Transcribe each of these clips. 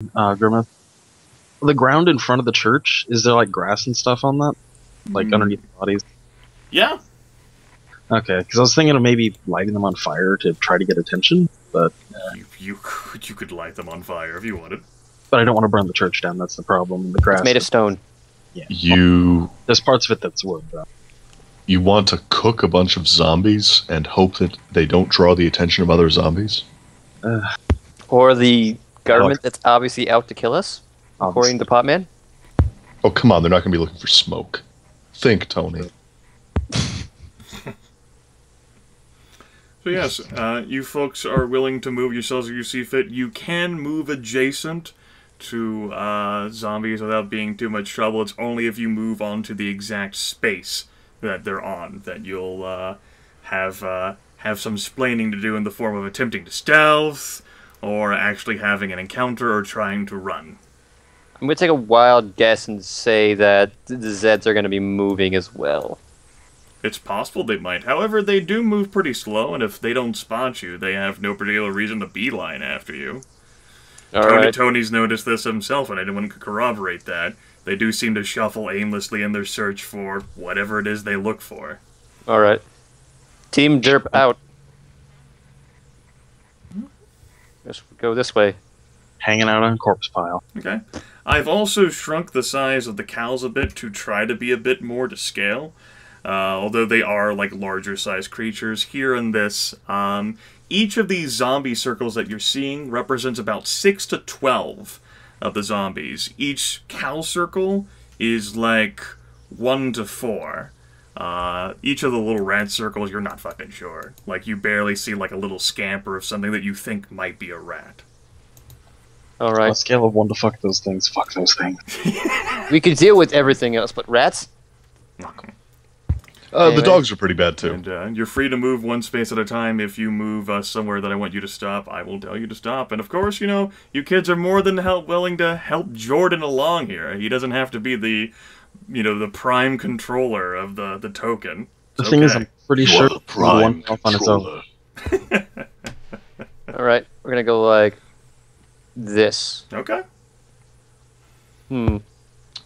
Grimith. The ground in front of the church, is there like grass and stuff on that? Like underneath the bodies? Yeah. Okay, because I was thinking of maybe lighting them on fire to try to get attention, but... You could light them on fire if you wanted. But I don't want to burn the church down, that's the problem. The grass... It's made of stone. Yeah. There's parts of it that's wood, though. You want to cook a bunch of zombies and hope that they don't draw the attention of other zombies? Or the government that's obviously out to kill us, according to Potman? Oh, come on, they're not going to be looking for smoke. Think, Tony. So yes, you folks are willing to move yourselves as you see fit. You can move adjacent to zombies without being too much trouble. It's only if you move onto the exact space that they're on that you'll have some splaining to do in the form of attempting to stealth, or actually having an encounter, or trying to run. I'm going to take a wild guess and say that the Zeds are going to be moving as well. It's possible they might. However, they do move pretty slow, and if they don't spot you, they have no particular reason to beeline after you. Tony's noticed this himself, and anyone could corroborate that. They do seem to shuffle aimlessly in their search for whatever it is they look for. Alright. Team Derp out. Let's go this way. Hanging out on a corpse pile. Okay. I've also shrunk the size of the cows a bit to try to be a bit more to scale. Although they are like larger sized creatures. Here in this, each of these zombie circles that you're seeing represents about 6 to 12 of the zombies. Each cow circle is like 1 to 4. Each of the little rat circles, you're not fucking sure. Like, you barely see like a little scamper of something that you think might be a rat. Alright. On a scale of 1 to fuck those things, fuck those things. We could deal with everything else, but rats? The dogs are pretty bad, too. And you're free to move one space at a time. If you move somewhere that I want you to stop, I will tell you to stop. And of course, you know, you kids are more than willing to help Jordan along here. He doesn't have to be the, you know, the prime controller of the token. The thing is, I'm pretty sure prime one on its own. Alright, we're gonna go like this. Okay.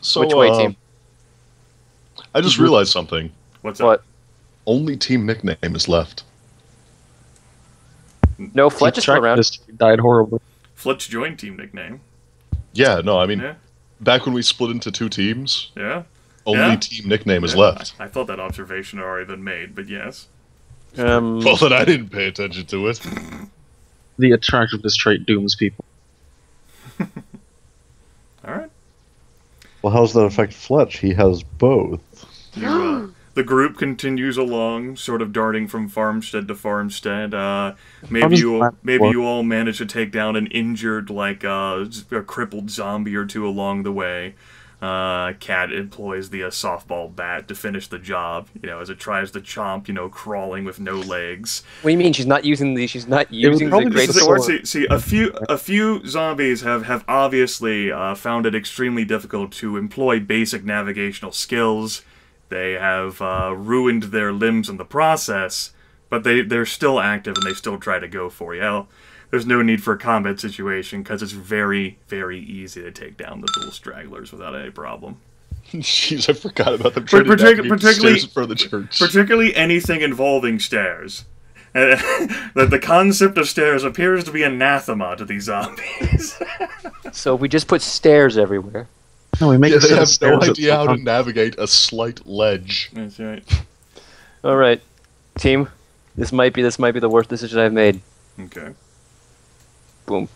So, which way, team? I just realized something. What's up? What? Only team nickname is left. No, Fletch is still around. Died horribly. Fletch joined team nickname. Yeah, no, I mean, Yeah. back when we split into 2 teams, Yeah. only team nickname is left. I thought that observation had already been made, but yes. Well, then I didn't pay attention to it. The attractiveness trait dooms people. Alright. Well, how does that affect Fletch? He has both. The group continues along, sort of darting from farmstead to farmstead. Maybe you all manage to take down an injured, like a crippled zombie or two along the way. Cat employs the softball bat to finish the job. You know, as it tries to chomp. You know, crawling with no legs. What do you mean she's not using the? She's not using the great sword. See, a few zombies have obviously found it extremely difficult to employ basic navigational skills. They have ruined their limbs in the process, but they're still active and they still try to go for you. There's no need for a combat situation because it's very, very easy to take down the dual stragglers without any problem. Jeez, I forgot about them trying to navigate the stairs in front of the church. Particularly anything involving stairs. The concept of stairs appears to be anathema to these zombies. So we just put stairs everywhere. No, we make they have no idea how to navigate a slight ledge. That's right. All right, team. This might be the worst decision I've made. Okay. Boom.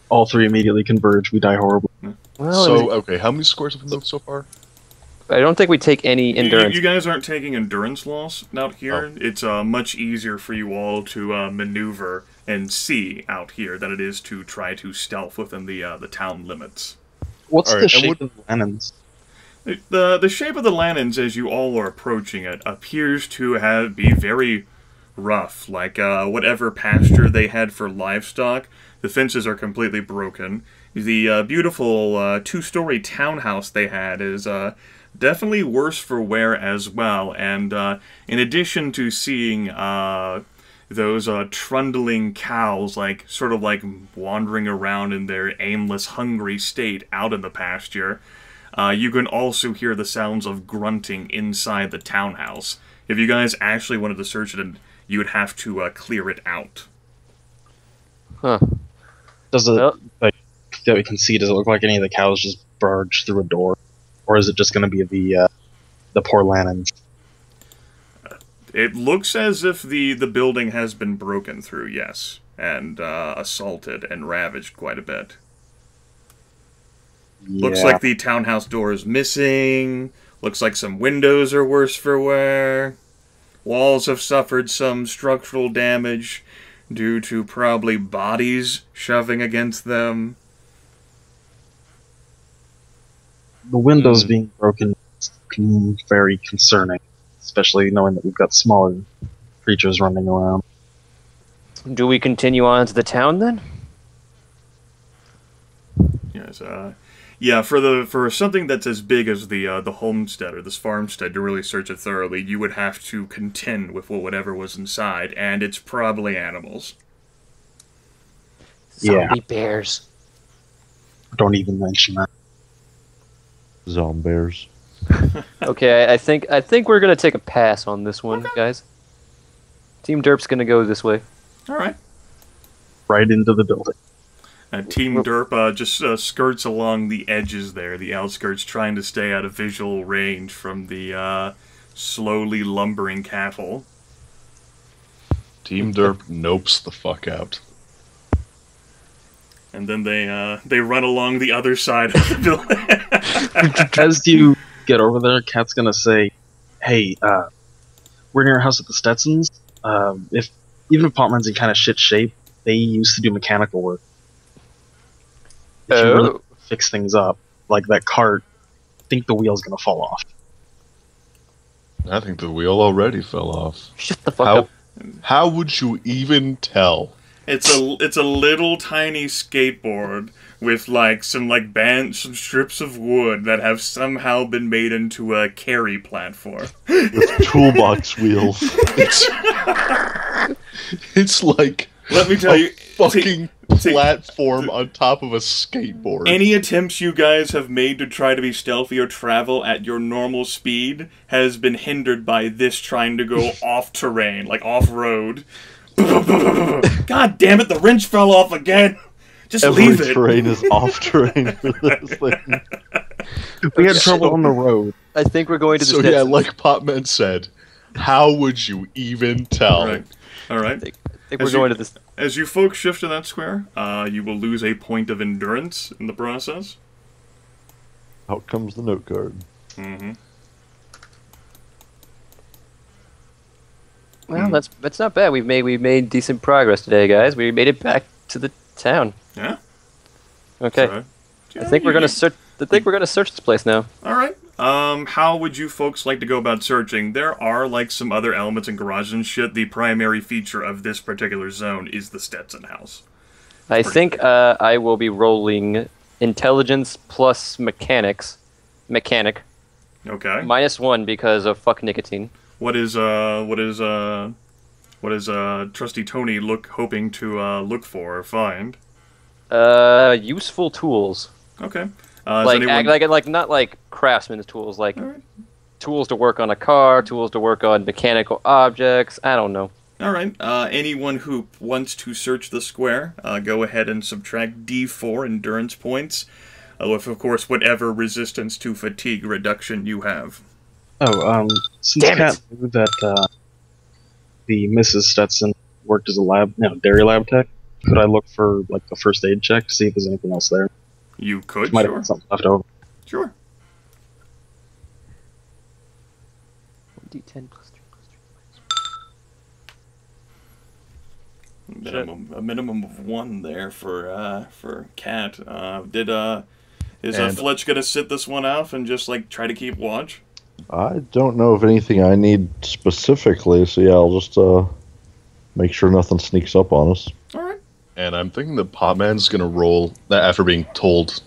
All 3 immediately converge. We die horribly. Well, So, okay, how many squares have we moved so far? I don't think we take any endurance. You guys aren't taking endurance loss out here. Oh. It's much easier for you all to maneuver and see out here than it is to try to stealth within the town limits. What's the shape of the lanterns? The shape of the lanterns, as you all are approaching it, appears to be very rough. Like whatever pasture they had for livestock, the fences are completely broken. The beautiful 2-story townhouse they had is definitely worse for wear as well. And in addition to seeing those trundling cows, like sort of like wandering around in their aimless, hungry state out in the pasture. You can also hear the sounds of grunting inside the townhouse. If you guys actually wanted to search it, you would have to clear it out. Huh. Does it, like, that we can see, does it look like any of the cows just barged through a door? Or is it just going to be the poor Lannons? It looks as if the building has been broken through, yes. And assaulted and ravaged quite a bit. Yeah. Looks like the townhouse door is missing. Looks like some windows are worse for wear. Walls have suffered some structural damage due to probably bodies shoving against them. The windows being broken is very concerning, especially knowing that we've got smaller creatures running around. Do we continue on to the town then? Yes, yeah, for something that's as big as the homestead or this farmstead to really search it thoroughly, you would have to contend with whatever was inside, and it's probably animals. Zombie bears. Don't even mention that. Zombears. Okay, I think we're gonna take a pass on this one, guys. Team Derp's gonna go this way. All right. Right into the building. Team Derp just skirts along the edges there, the outskirts, trying to stay out of visual range from the slowly lumbering cattle. Team Derp nopes the fuck out. And then they run along the other side of the building. As you get over there, Kat's gonna say, "Hey, we're near a house at the Stetsons. Even if Potman's in kind of shit shape, they used to do mechanical work. If you really fix things up, like that cart, I think the wheel's gonna fall off." I think the wheel already fell off. Shut the fuck up. How would you even tell? It's a little tiny skateboard with some strips of wood that have somehow been made into a carry platform. With toolbox wheels. It's like, let me tell you, fucking platform on top of a skateboard. Any attempts you guys have made to try to be stealthy or travel at your normal speed has been hindered by this trying to go off terrain, like off road. God damn it! The wrench fell off again. Just leave it. Every terrain is off terrain for this thing. We had trouble on the road. I think we're going to the So Stetsons. yeah, like Potman said, how would you even tell? Right. All right. I think we're going to this. As you folks shift to that square, you will lose a point of endurance in the process. Out comes the note card. Mm-hmm. Well, that's not bad. We've made decent progress today, guys. We made it back to the town. Yeah. Okay. So, I think we're gonna search. I think we're gonna search this place now. All right. How would you folks like to go about searching? There are some other elements in garages and shit. The primary feature of this particular zone is the Stetson house. I think I will be rolling intelligence plus mechanic, Okay. -1 because of fuck nicotine. What is Trusty Tony hoping to look for or find? Useful tools. Okay. Not like craftsman's tools, like tools to work on a car, tools to work on mechanical objects. I don't know. All right. Anyone who wants to search the square, go ahead and subtract D4 endurance points, with of course whatever resistance to fatigue reduction you have. Oh, since Kat knew that the Mrs. Stetson worked as a dairy lab tech, could I look for the first aid check to see if there's anything else there? You could, Might sure. have been something left over. Sure. D10 plus 3 A minimum of 1 there for Kat. Is Fletch gonna sit this one out and just try to keep watch? I don't know of anything I need specifically, so yeah, I'll just make sure nothing sneaks up on us. All right. And I'm thinking that Potman's going to roll, after being told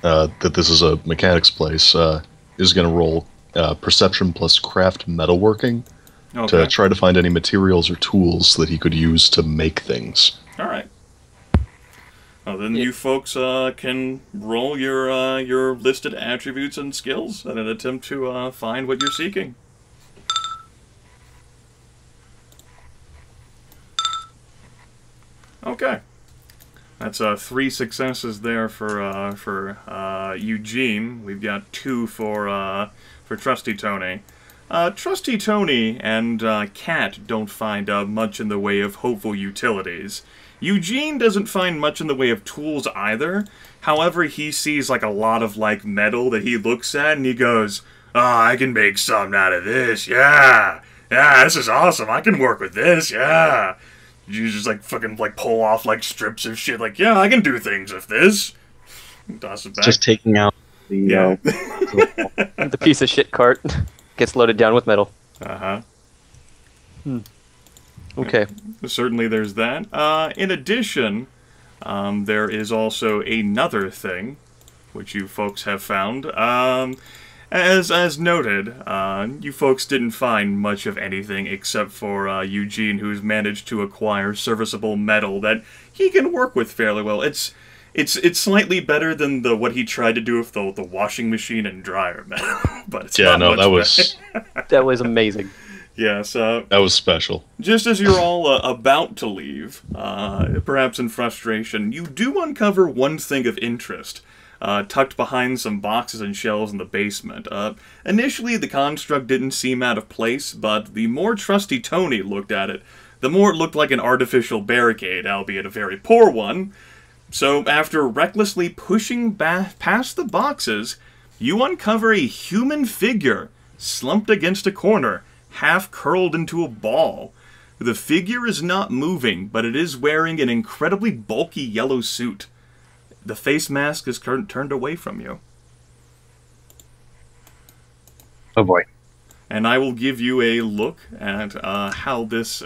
that this is a mechanic's place, is going to roll perception plus craft metalworking to try to find any materials or tools that he could use to make things. All right. Well, then you folks can roll your listed attributes and skills in an attempt to find what you're seeking. Okay. That's 3 successes there for Eugene. We've got 2 for Trusty Tony. Trusty Tony and Kat don't find much in the way of hopeful utilities. Eugene doesn't find much in the way of tools either. However, he sees like a lot of like metal that he looks at and he goes, I can make something out of this, yeah, this is awesome, I can work with this, yeah. You just like fucking like pull off like strips of shit, like, yeah, I can do things with this. Toss it back. Just taking out the the piece of shit cart gets loaded down with metal. Okay. Certainly there's that. In addition, there is also another thing, which you folks have found. As noted, you folks didn't find much of anything except for Eugene, who's managed to acquire serviceable metal that he can work with fairly well. It's slightly better than what he tried to do with the washing machine and dryer metal, but it's not much better. That was amazing. Yes. That was special. Just as you're all about to leave, perhaps in frustration, you do uncover one thing of interest, tucked behind some boxes and shelves in the basement. Initially, the construct didn't seem out of place, but the more Trusty Tony looked at it, the more it looked like an artificial barricade, albeit a very poor one. So, after recklessly pushing past the boxes, you uncover a human figure slumped against a corner, half curled into a ball. The figure is not moving, but it is wearing an incredibly bulky yellow suit. The face mask is turned away from you. Oh boy. And I will give you a look at how this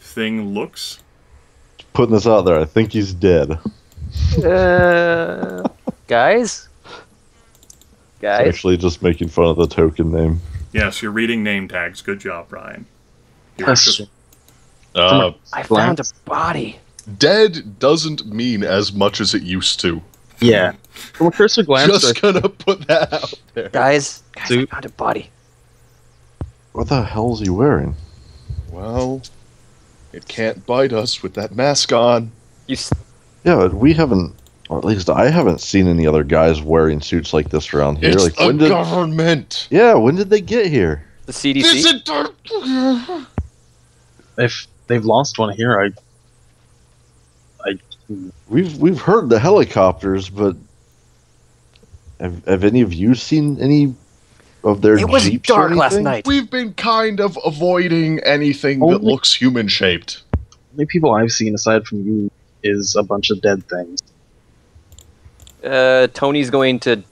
thing looks. Putting this out there, I think he's dead. Guys? Actually just making fun of the token name. Yes, you're reading name tags. Good job, Brian. I found a body. Dead doesn't mean as much as it used to. Yeah. From a cursory glance, Just gonna put that out there. Guys, I found a body. What the hell is he wearing? Well, it can't bite us with that mask on. Yeah, but we haven't, or at least I haven't seen any other guys wearing suits like this around here. It's like, the government. Yeah, when did they get here? The CDC? if they've lost one here, We've heard the helicopters, but have any of you seen any of their It was Jeeps dark or last anything? night. We've been kind of avoiding anything that looks human-shaped. only people I've seen aside from you is a bunch of dead things. Tony's going to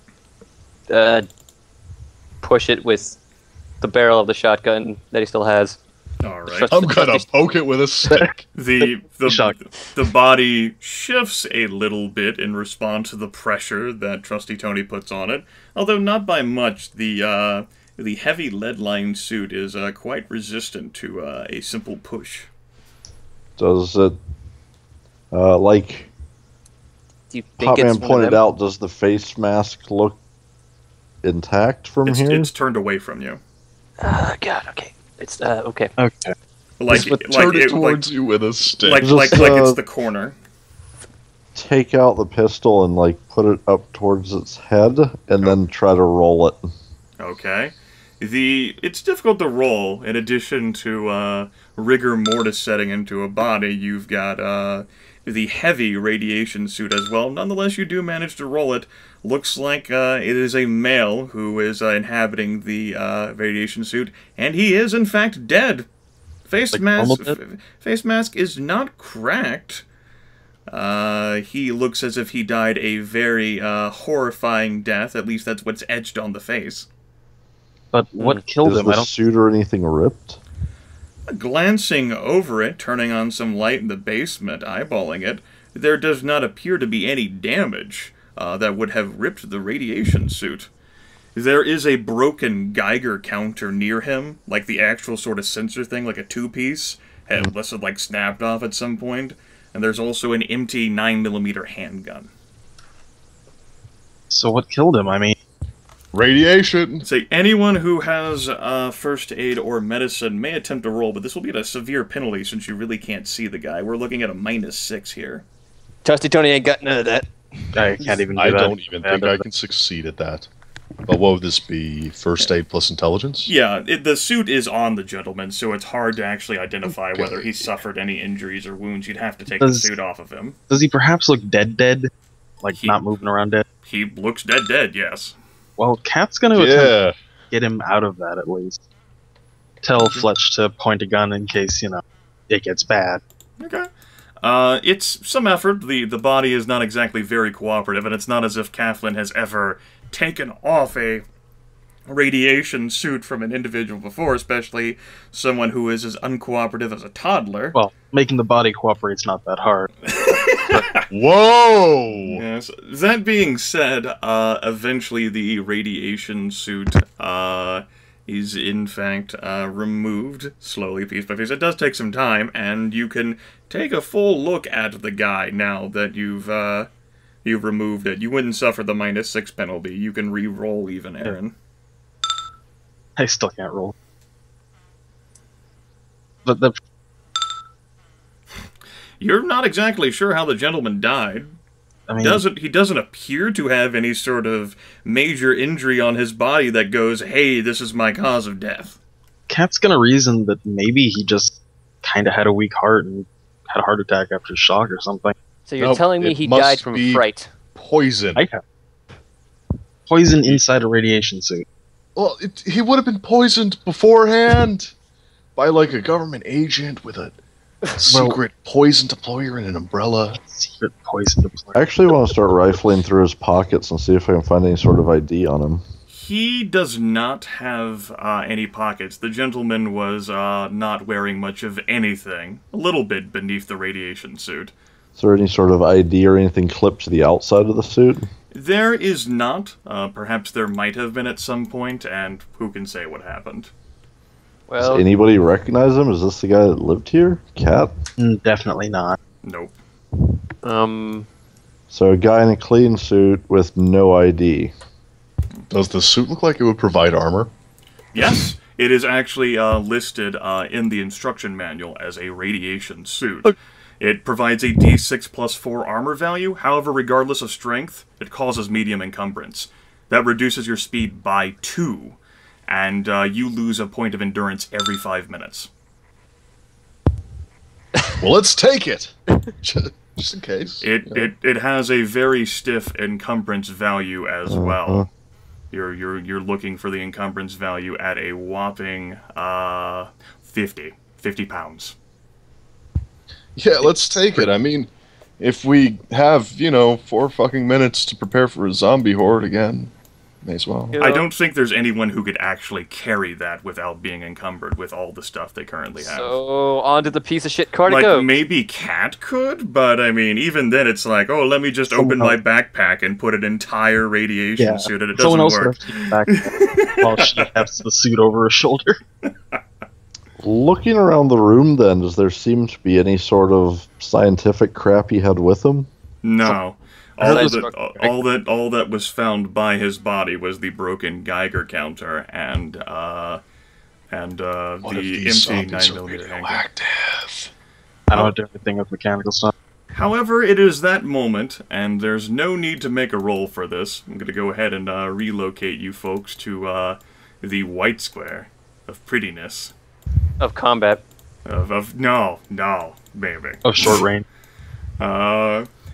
push it with the barrel of the shotgun that he still has. All right. I'm gonna poke it with a stick. The body shifts a little bit in response to the pressure that Trusty Tony puts on it, although not by much. The heavy lead-lined suit is quite resistant to a simple push. Does it, like Do you think Potman it's one of pointed them? out, does the face mask look intact from here? It's turned away from you. God, okay. It's, okay. Okay. Turn it towards you with a stick. Like Just, it's the corner. Take out the pistol and like put it up towards its head, and then try to roll it. Okay. It's difficult to roll. In addition to rigor mortis setting into a body, you've got the heavy radiation suit as well. Nonetheless, you do manage to roll it. Looks like it is a male who is inhabiting the radiation suit, and he is in fact dead. Face mask is not cracked. He looks as if he died a very horrifying death. At least that's what's etched on the face. But what killed Is him? I the don't. suit or anything ripped? Glancing over it, turning on some light in the basement, eyeballing it, there does not appear to be any damage that would have ripped the radiation suit. There is a broken Geiger counter near him, like the actual sort of sensor thing, like a two-piece. It must have, like, snapped off at some point. And there's also an empty 9mm handgun. So what killed him? I mean, Radiation. Say, anyone who has first aid or medicine may attempt a roll, but this will be at a severe penalty since you really can't see the guy. We're looking at a -6 here. Trusty Tony ain't got none of that. I can't even do I that. don't even think I can succeed at that. But what would this be? First aid plus intelligence? Yeah, the suit is on the gentleman, so it's hard to actually identify Okay. whether he suffered any injuries or wounds. You'd have to take the suit off of him. Does he perhaps look dead? Like, not moving around dead? He looks dead, yes. Well, Kat's gonna attempt Yeah. to get him out of that, at least. Tell Fletch to point a gun in case, it gets bad. Okay. It's some effort. The body is not exactly very cooperative, and it's not as if Kathlyn has ever taken off a radiation suit from an individual before, especially someone who is as uncooperative as a toddler. Well, making the body cooperate's not that hard. Whoa! Yes. That being said, eventually the radiation suit is in fact removed slowly, piece by piece. It does take some time, and you can take a full look at the guy now that you've removed it. You wouldn't suffer the -6 penalty. You can re-roll even, Aaron. I still can't roll. But the You're not exactly sure how the gentleman died. I mean, He doesn't appear to have any sort of major injury on his body that goes, hey, this is my cause of death. Kat's gonna reason that maybe he just kind of had a weak heart and had a heart attack after shock or something. So you're Nope, telling me it he must died from be- fright? Poison. I have poison inside a radiation suit. Well, he would have been poisoned beforehand by like a government agent with a secret poison deployer and an umbrella. Secret poison deployer. I actually want to start rifling through his pockets and see if I can find any sort of ID on him. He does not have any pockets. The gentleman was not wearing much of anything. A little bit beneath the radiation suit. Is there any sort of ID or anything clipped to the outside of the suit? There is not. Perhaps there might have been at some point, and who can say what happened. Well, Does anybody recognize him? Is this the guy that lived here? Cat? Definitely not. Nope. So a guy in a clean suit with no ID. Does the suit look like it would provide armor? Yes, it is actually listed in the instruction manual as a radiation suit. It provides a D6 plus 4 armor value. However, regardless of strength, it causes medium encumbrance. That reduces your speed by 2, and you lose a point of endurance every 5 minutes. Well, let's take it! Just in case. It has a very stiff encumbrance value as well. You're looking for the encumbrance value at a whopping 50 pounds. Yeah, let's take it. I mean, if we have, 4 fucking minutes to prepare for a zombie horde again, may as well. I don't think there's anyone who could actually carry that without being encumbered with all the stuff they currently have. so on to the piece of shit car to Like, go. maybe Cat could, but I mean, even then it's like, oh, let me just open my backpack and put an entire radiation suit, and it Someone doesn't else work. would have taken back while she has the suit over her shoulder. Looking around the room then, does there seem to be any sort of scientific crap he had with him? No. All All that was found by his body was the broken Geiger counter and What if the these empty zombies are 9mm handgun. radioactive? I don't do anything with mechanical stuff. However, it is that moment, and there's no need to make a roll for this. I'm going to go ahead and relocate you folks to the white square of prettiness. Of combat. No, baby. Of short range.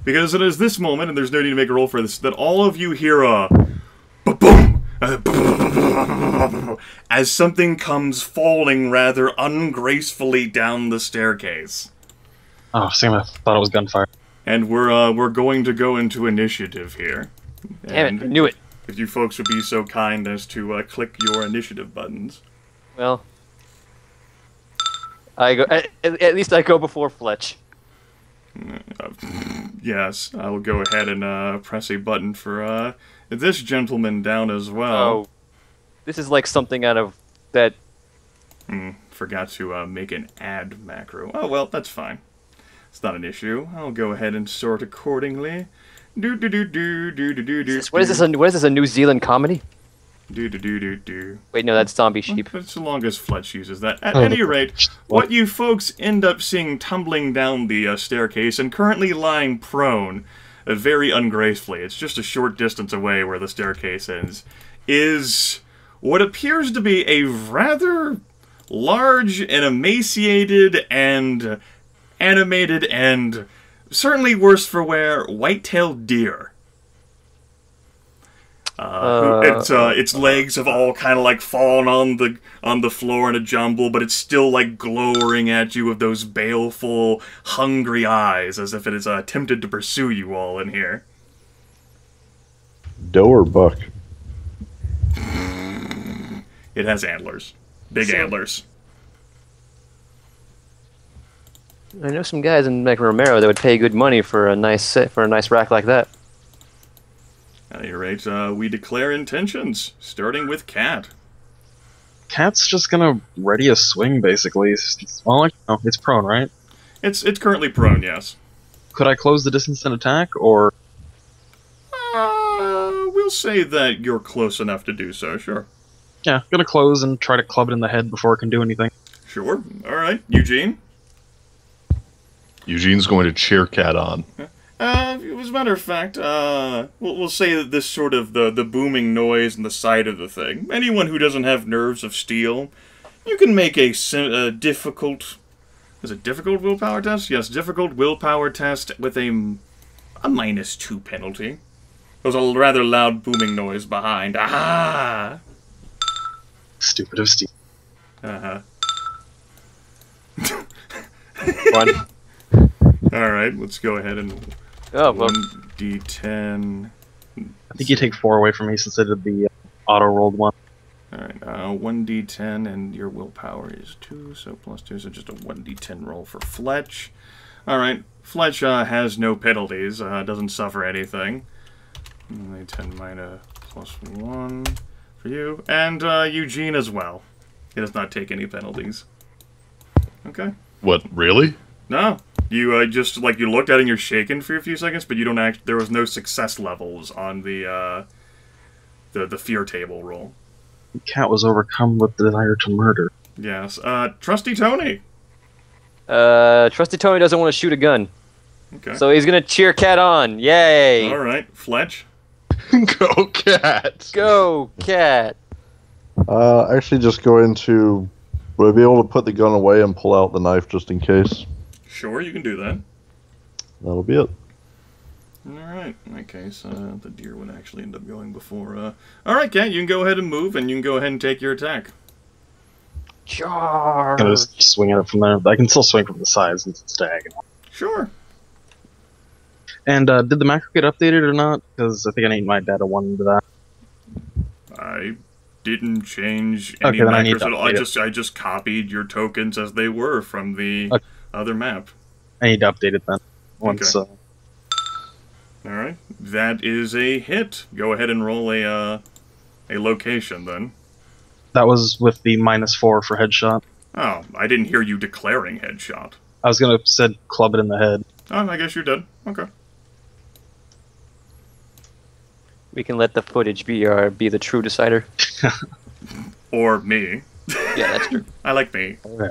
Because it is this moment, and there's no need to make a roll for this, that all of you hear a ba-boom, as something comes falling rather ungracefully down the staircase. Oh, Sam, I thought it was gunfire. And we're going to go into initiative here. Damn it, I knew it. If you folks would be so kind as to click your initiative buttons. Well, I go. At least I go before Fletch. Yes, I'll go ahead and press a button for this gentleman down as well. Oh, this is like something out of that. Forgot to make an add macro. Oh, well, that's fine. It's not an issue. I'll go ahead and sort accordingly. What is this? What is this? A New Zealand comedy? Wait, no, that's Zombie Sheep. But so long as Fletch uses that. At any rate, what you folks end up seeing tumbling down the staircase and currently lying prone, very ungracefully, it's just a short distance away where the staircase ends, is what appears to be a rather large and emaciated and animated and certainly worse for wear white-tailed deer. Its legs have all kind of like fallen on the floor in a jumble, but it's still like glowering at you with those baleful, hungry eyes, as if it is attempted to pursue you all in here. Doe or buck? It has antlers, big antlers. I know some guys in like Ramirez that would pay good money for a nice rack like that. At any rate, we declare intentions, starting with Cat. Cat's just gonna ready a swing, basically. It's prone, right? It's currently prone, yes. Could I close the distance and attack, or...? We'll say that you're close enough to do so, sure. Yeah, gonna close and try to club it in the head before it can do anything. Sure. Alright, Eugene? Eugene's going to cheer Cat on. As a matter of fact, we'll say that this sort of the booming noise and the sight of the thing. Anyone who doesn't have nerves of steel, you can make a difficult... Is it difficult willpower test? Yes, difficult willpower test with a -2 penalty. There's a rather loud booming noise behind. Ah! Stupid of Steve. Uh-huh. One. Alright, let's go ahead and... Oh, well. 1d10. I think you take 4 away from me since I did the auto-rolled one. Alright, 1d10, and your willpower is 2, so plus 2, so just a 1d10 roll for Fletch. Alright, Fletch has no penalties, doesn't suffer anything. 10 minus plus 1 for you, and Eugene as well. He does not take any penalties. Okay. What, really? No. You just, like, you looked at it and you're shaken for a few seconds, but you don't there was no success levels on the fear table roll. Cat was overcome with the desire to murder. Yes. Trusty Tony. Trusty Tony doesn't want to shoot a gun. Okay. So he's gonna cheer Cat on. Yay! Alright. Fletch. Go Cat! Go, Cat! Actually just going to... Would I be able to put the gun away and pull out the knife just in case? Sure, you can do that. That'll be it. Alright, in that case, the deer would actually end up going before, Alright, Cat, you can go ahead and move, and you can go ahead and take your attack. Charge! I'm gonna just swing at it from there. I can still swing from the side since it's diagonal. Sure. And, did the macro get updated or not? Because I think I need my data 1 into that. I didn't change any then I need macros to at all. update I just copied your tokens as they were from the other map. I need to update it then. Once, Okay. Alright, that is a hit. Go ahead and roll a location then. that was with the -4 for headshot. Oh, I didn't hear you declaring headshot. I was gonna said club it in the head. Oh, I guess you did. Okay. We can let the footage be the true decider. Or me. Yeah, that's true. I like me. Okay.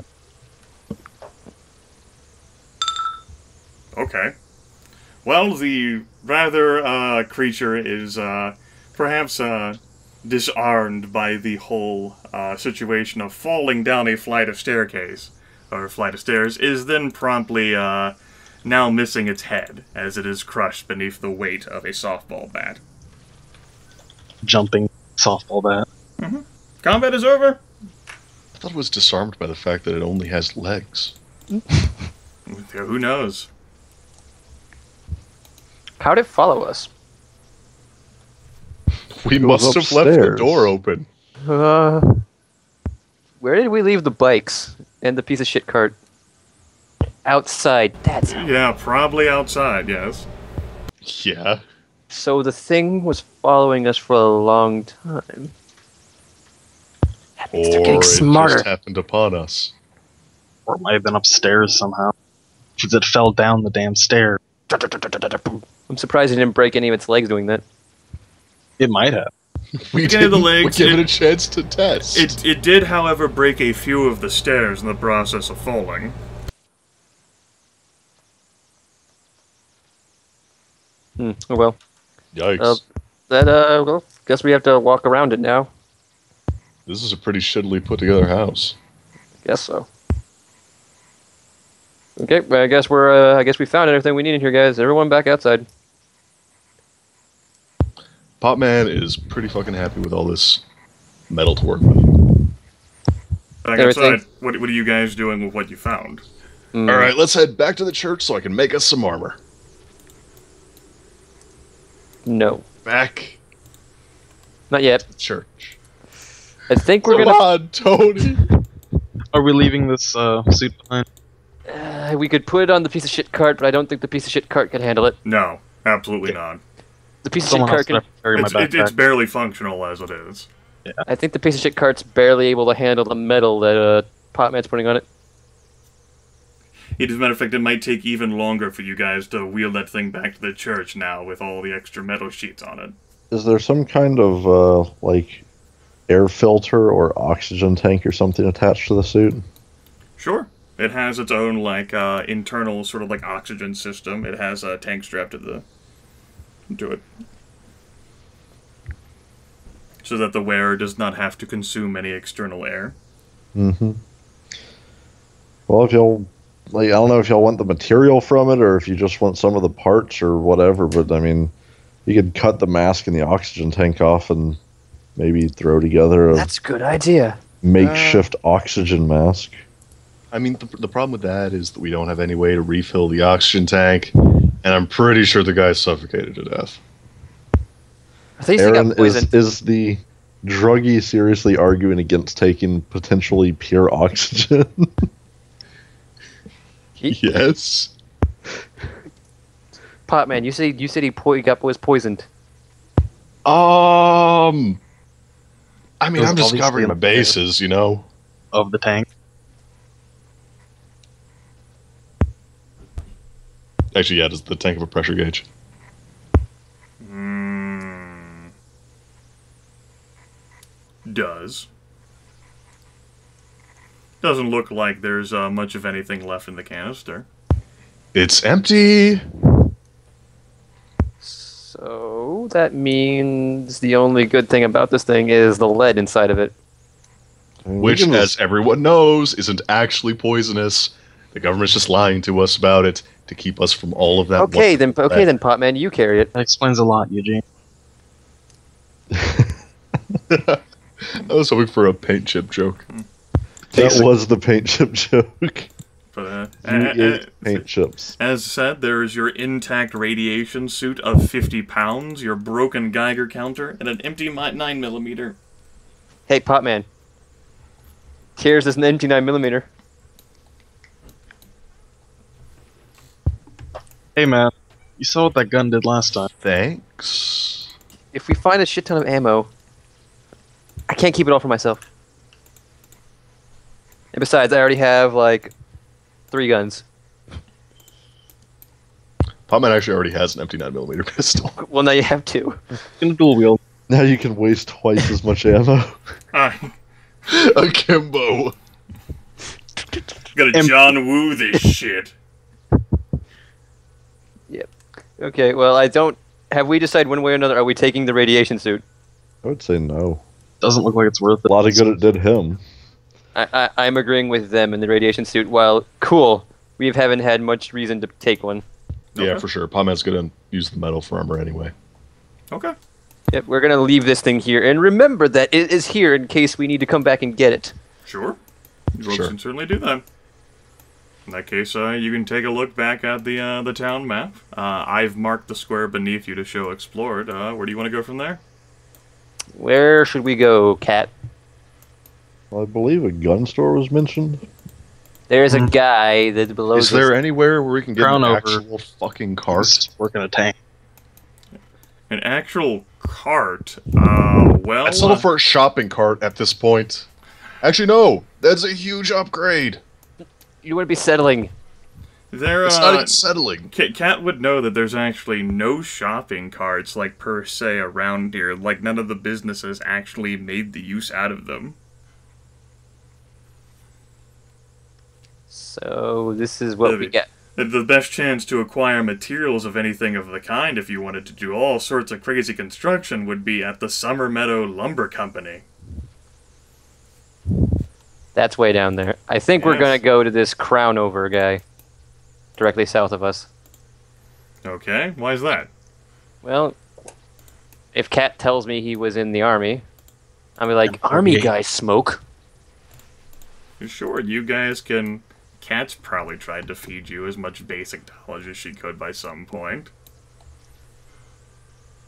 Okay. Well, the rather creature is perhaps disarmed by the whole situation of falling down a flight of stairs, is then promptly now missing its head as it is crushed beneath the weight of a softball bat. Jumping softball bat. Mm-hmm. Combat is over. I thought it was disarmed by the fact that it only has legs. Who knows? How'd it follow us? We It was must have left the upstairs. door open. Where did we leave the bikes and the piece of shit cart? outside. That's how. Yeah, probably outside, yes. Yeah. So the thing was following us for a long time. That means they're Or getting it smarter. just happened upon us. Or it might have been upstairs somehow. Because it fell down the damn stair. I'm surprised it didn't break any of its legs doing that. It might have. We Speaking of the didn't legs, give it a chance to test. It did, however, break a few of the stairs in the process of falling. Oh well. Yikes. Well, guess we have to walk around it now. This is a pretty shittily put together house. Guess so. Okay, well, I guess I guess we found everything we needed here, guys. Everyone back outside. Potman is pretty fucking happy with all this metal to work with. Back Everything- outside, what are you guys doing with what you found? Alright, let's head back to the church so I can make us some armor. No, Back not yet. to the church. I think we're Come gonna. on, Tony! Are we leaving this suit behind? We could put it on the piece of shit cart, but I don't think the piece of shit cart can handle it. No, absolutely not. The piece of shit Someone else cart can. have to carry my It's backpack. barely functional as it is. I think the piece of shit cart's barely able to handle the metal that Potman's putting on it. As a matter of fact, it might take even longer for you guys to wheel that thing back to the church now with all the extra metal sheets on it. Is there some kind of like air filter or oxygen tank or something attached to the suit? Sure. It has its own, like, internal sort of, like, oxygen system. It has a tank strapped to it. So that the wearer does not have to consume any external air. Mm-hmm. Well, if y'all like, I don't know if y'all want the material from it or if you just want some of the parts or whatever. But I mean, you could cut the mask and the oxygen tank off and maybe throw together a That's a good idea. makeshift oxygen mask. I mean, the problem with that is that we don't have any way to refill the oxygen tank, and I'm pretty sure the guy suffocated to death. I think he Aaron, got poisoned. is the druggie seriously arguing against taking potentially pure oxygen? Yes. Potman, you said he was poisoned. I mean, There's I'm just obviously covering a my bases, you know? Of the tank. Actually, yeah, it's the tank of a pressure gauge. Does. Doesn't look like there's much of anything left in the canister. It's empty! So that means the only good thing about this thing is the lead inside of it. I mean, Which, we can- as everyone knows, isn't actually poisonous. The government's just lying to us about it to keep us from all of that. Okay then, Potman, you carry it. That explains a lot, Eugene. I was hoping for a paint chip joke. that was the paint chip joke. But, You ate paint chips. as said, there is your intact radiation suit of 50 pounds, your broken Geiger counter, and an empty 9mm. Hey, Potman. Here's this empty 9mm. Hey man, you saw what that gun did last time. Thanks. If we find a shit ton of ammo, I can't keep it all for myself. And besides, I already have, like, 3 guns. Potman actually already has an empty 9mm pistol. Well, now you have 2. Gonna dual wield. Now you can waste twice as much ammo. Akimbo. Gotta John Woo this shit. Okay, well, have we decided one way or another, are we taking the radiation suit? I would say no. Doesn't look like it's worth it. A lot of good it did him. I'm agreeing with them in the radiation suit. While cool, we haven't had much reason to take one. Yeah, Okay. for sure. Potman's gonna use the metal for armor anyway. Okay. Yep, we're gonna leave this thing here, and remember that it is here in case we need to come back and get it. Sure. You Sure. can certainly do that. In that case, you can take a look back at the town map. I've marked the square beneath you to show explored. Where do you want to go from there? Where should we go, Cat? Well, I believe a gun store was mentioned. There's a guy that below. Is there anywhere where we can get Crown an over. actual fucking cart? Just working a tank. An actual cart? Well... I'd settle for a shopping cart at this point. Actually, no. That's a huge upgrade. You would be settling. It's not even settling. Kat would know that there's actually no shopping carts, like, per se, around here. Like, none of the businesses actually made the use out of them. So, this is what we get. The best chance to acquire materials of anything of the kind, if you wanted to do all sorts of crazy construction, would be at the Summer Meadow Lumber Company. That's way down there. I think we're going to go to this Crown Over guy. Directly south of us. Okay, why is that? Well, if Kat tells me he was in the army, I'll be like, army guys smoke. Sure, you guys can... Kat's probably tried to feed you as much basic knowledge as she could by some point.